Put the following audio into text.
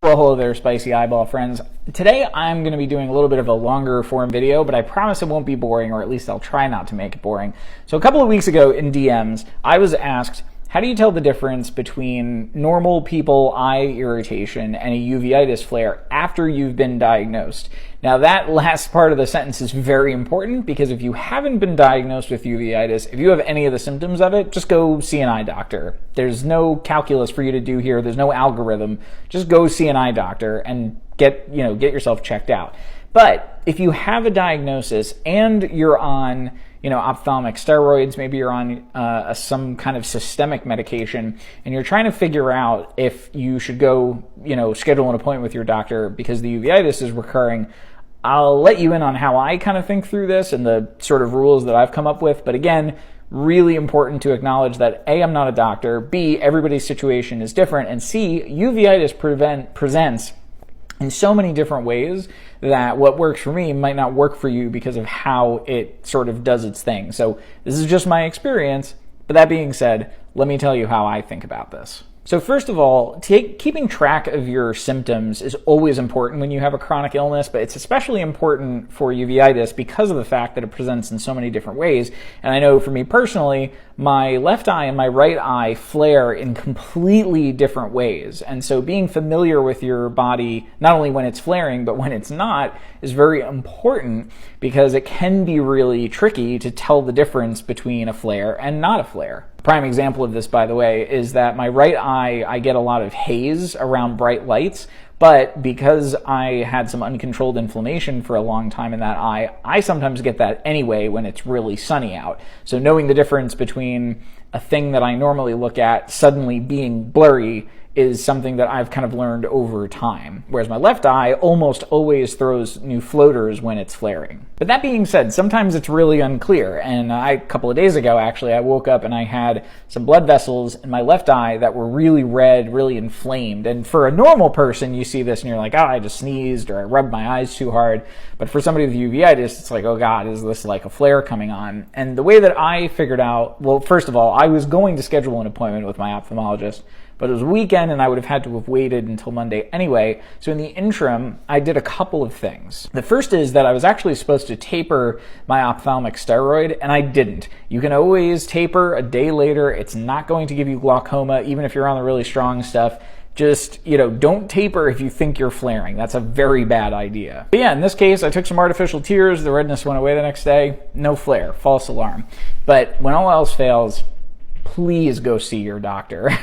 Well, hello there, spicy eyeball friends. Today I'm going to be doing a little bit of a longer form video, but I promise it won't be boring, or at least I'll try not to make it boring. So a couple of weeks ago in DMs, I was asked, how do you tell the difference between normal people eye irritation and a uveitis flare after you've been diagnosed? Now that last part of the sentence is very important, because if you haven't been diagnosed with uveitis, if you have any of the symptoms of it, just go see an eye doctor. There's no calculus for you to do here. There's no algorithm. Just go see an eye doctor and get yourself checked out. But if you have a diagnosis and you're on ophthalmic steroids, maybe you're on some kind of systemic medication, and you're trying to figure out if you should go, schedule an appointment with your doctor because the uveitis is recurring, I'll let you in on how I kind of think through this and the sort of rules that I've come up with. But again, really important to acknowledge that A, I'm not a doctor, B, everybody's situation is different, and C, uveitis presents in so many different ways that what works for me might not work for you because of how it sort of does its thing. So this is just my experience, but that being said, let me tell you how I think about this. So first of all, keeping track of your symptoms is always important when you have a chronic illness, but it's especially important for uveitis because of the fact that it presents in so many different ways. And I know for me personally, my left eye and my right eye flare in completely different ways. And so being familiar with your body, not only when it's flaring, but when it's not, is very important, because it can be really tricky to tell the difference between a flare and not a flare. Prime example of this, by the way, is that my right eye, I get a lot of haze around bright lights, but because I had some uncontrolled inflammation for a long time in that eye, I sometimes get that anyway when it's really sunny out. So knowing the difference between a thing that I normally look at suddenly being blurry is something that I've kind of learned over time, whereas my left eye almost always throws new floaters when it's flaring. But that being said, sometimes it's really unclear, and a couple of days ago actually, I woke up and I had some blood vessels in my left eye that were really red, really inflamed, and for a normal person you see this and you're like, oh, I just sneezed or I rubbed my eyes too hard, but for somebody with uveitis, it's like, oh god, is this like a flare coming on? And the way that I figured out, well, first of all, I was going to schedule an appointment with my ophthalmologist, but it was a weekend and I would have had to have waited until Monday anyway. So in the interim, I did a couple of things. The first is that I was actually supposed to taper my ophthalmic steroid, and I didn't. You can always taper a day later. It's not going to give you glaucoma, even if you're on the really strong stuff. Just, don't taper if you think you're flaring. That's a very bad idea. But yeah, in this case, I took some artificial tears. The redness went away the next day. No flare. False alarm. But when all else fails, please go see your doctor.